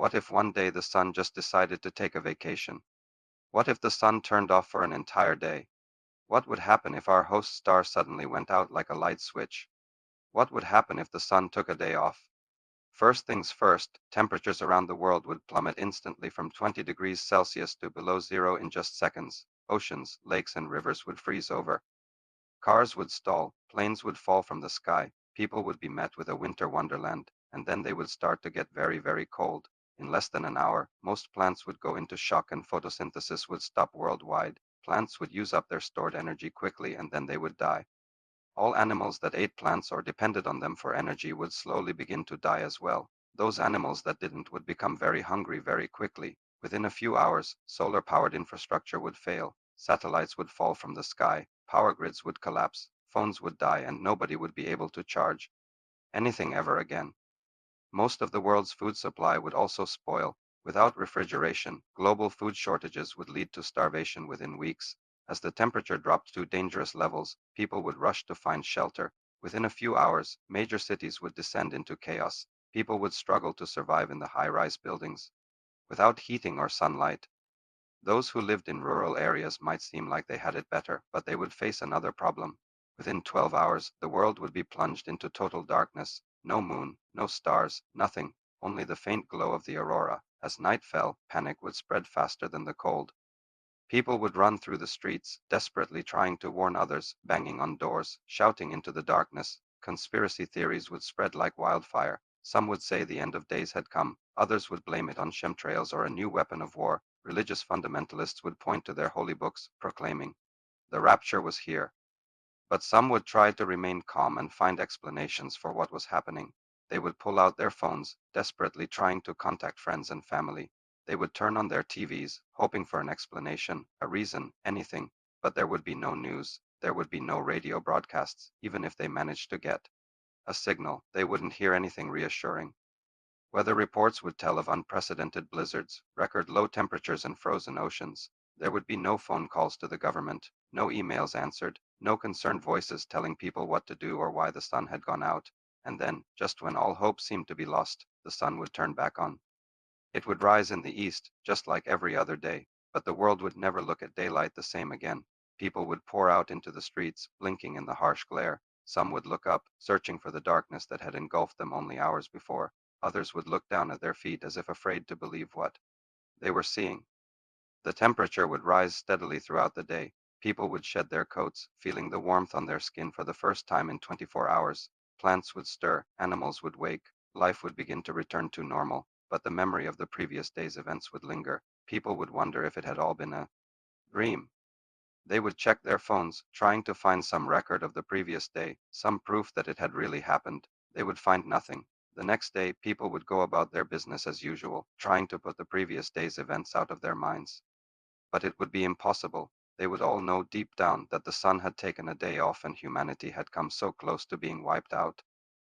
What if one day the sun just decided to take a vacation? What if the sun turned off for an entire day? What would happen if our host star suddenly went out like a light switch? What would happen if the sun took a day off? First things first, temperatures around the world would plummet instantly from 20 degrees Celsius to below zero in just seconds. Oceans, lakes, and rivers would freeze over. Cars would stall, planes would fall from the sky, people would be met with a winter wonderland, and then they would start to get very, very cold. In less than an hour, most plants would go into shock and photosynthesis would stop worldwide. Plants would use up their stored energy quickly and then they would die. All animals that ate plants or depended on them for energy would slowly begin to die as well. Those animals that didn't would become very hungry very quickly. Within a few hours, solar-powered infrastructure would fail, satellites would fall from the sky, power grids would collapse, phones would die, and nobody would be able to charge anything ever again. Most of the world's food supply would also spoil. Without refrigeration, global food shortages would lead to starvation within weeks. As the temperature dropped to dangerous levels, people would rush to find shelter. Within a few hours, major cities would descend into chaos. People would struggle to survive in the high-rise buildings. Without heating or sunlight, those who lived in rural areas might seem like they had it better, but they would face another problem. Within 12 hours, the world would be plunged into total darkness. No moon, no stars, nothing, only the faint glow of the aurora. As night fell, panic would spread faster than the cold. People would run through the streets, desperately trying to warn others, banging on doors, shouting into the darkness. Conspiracy theories would spread like wildfire. Some would say the end of days had come, others would blame it on chemtrails or a new weapon of war. Religious fundamentalists would point to their holy books, proclaiming, the rapture was here. But some would try to remain calm and find explanations for what was happening. They would pull out their phones, desperately trying to contact friends and family. They would turn on their TVs, hoping for an explanation, a reason, anything, but there would be no news. There would be no radio broadcasts, even if they managed to get a signal. They wouldn't hear anything reassuring. Weather reports would tell of unprecedented blizzards, record low temperatures, and frozen oceans. There would be no phone calls to the government, no emails answered, no concerned voices telling people what to do or why the sun had gone out. And then, just when all hope seemed to be lost, the sun would turn back on. It would rise in the east, just like every other day, but the world would never look at daylight the same again. People would pour out into the streets, blinking in the harsh glare. Some would look up, searching for the darkness that had engulfed them only hours before. Others would look down at their feet as if afraid to believe what they were seeing. The temperature would rise steadily throughout the day. People would shed their coats, feeling the warmth on their skin for the first time in 24 hours. Plants would stir, animals would wake, life would begin to return to normal, but the memory of the previous day's events would linger. People would wonder if it had all been a dream. They would check their phones, trying to find some record of the previous day, some proof that it had really happened. They would find nothing. The next day, people would go about their business as usual, trying to put the previous day's events out of their minds. But it would be impossible. They would all know deep down that the sun had taken a day off and humanity had come so close to being wiped out.